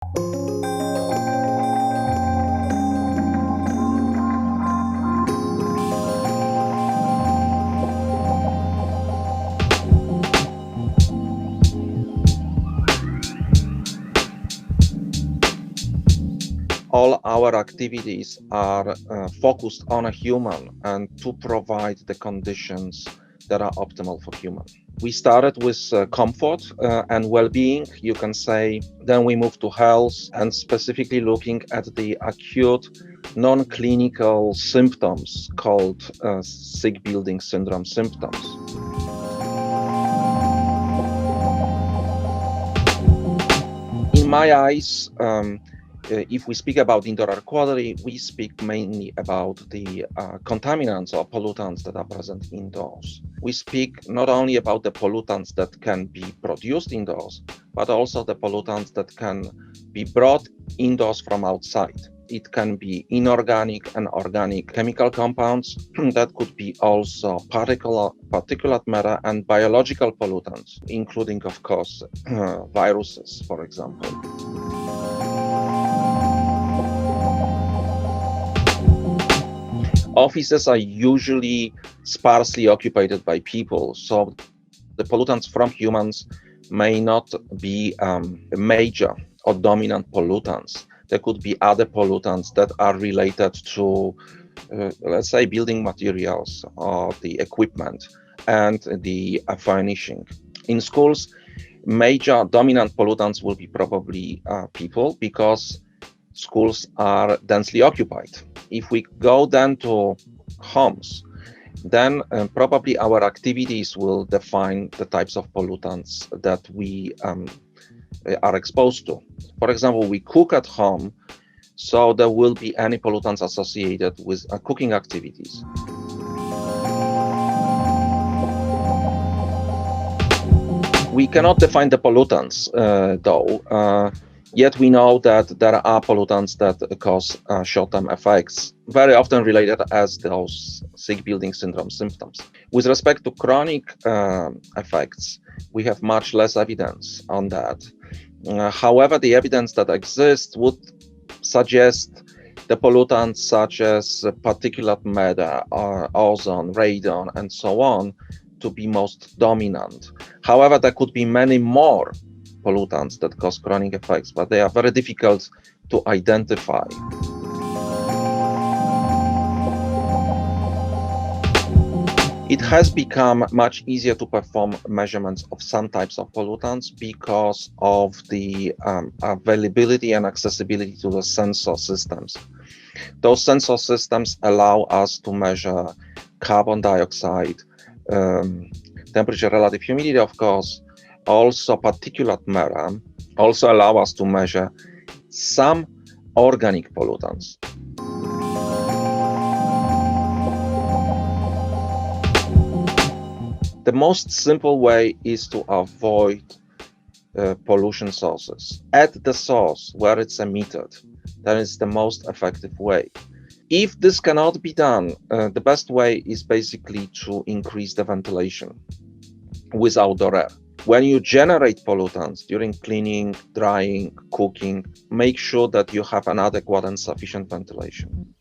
All our activities are focused on a human and to provide the conditions that are optimal for human. We started with comfort and well-being, you can say. Then we moved to health and specifically looking at the acute non-clinical symptoms called sick building syndrome symptoms. In my eyes, if we speak about indoor air quality, we speak mainly about the contaminants or pollutants that are present indoors. We speak not only about the pollutants that can be produced indoors, but also the pollutants that can be brought indoors from outside. It can be inorganic and organic chemical compounds. That could be also particulate matter and biological pollutants, including, of course, viruses, for example. Offices are usually sparsely occupied by people, so the pollutants from humans may not be major or dominant pollutants. There could be other pollutants that are related to, let's say, building materials or the equipment and the furnishing. In schools, major dominant pollutants will be probably people, because schools are densely occupied. If we go then to homes, then probably our activities will define the types of pollutants that we are exposed to. For example, we cook at home, so there will be any pollutants associated with cooking activities. We cannot define the pollutants, though. Yet we know that there are pollutants that cause short-term effects, very often related as those sick building syndrome symptoms. With respect to chronic effects, we have much less evidence on that. However, the evidence that exists would suggest the pollutants such as particulate matter, ozone, radon, and so on to be most dominant. However, there could be many more pollutants that cause chronic effects, but they are very difficult to identify. It has become much easier to perform measurements of some types of pollutants because of the availability and accessibility to the sensor systems. Those sensor systems allow us to measure carbon dioxide, temperature, relative humidity, of course, also particulate matter, also allow us to measure some organic pollutants. The most simple way is to avoid pollution sources. At the source where it's emitted, that is the most effective way. If this cannot be done, the best way is basically to increase the ventilation with outdoor air. When you generate pollutants during cleaning, drying, cooking, make sure that you have an adequate and sufficient ventilation.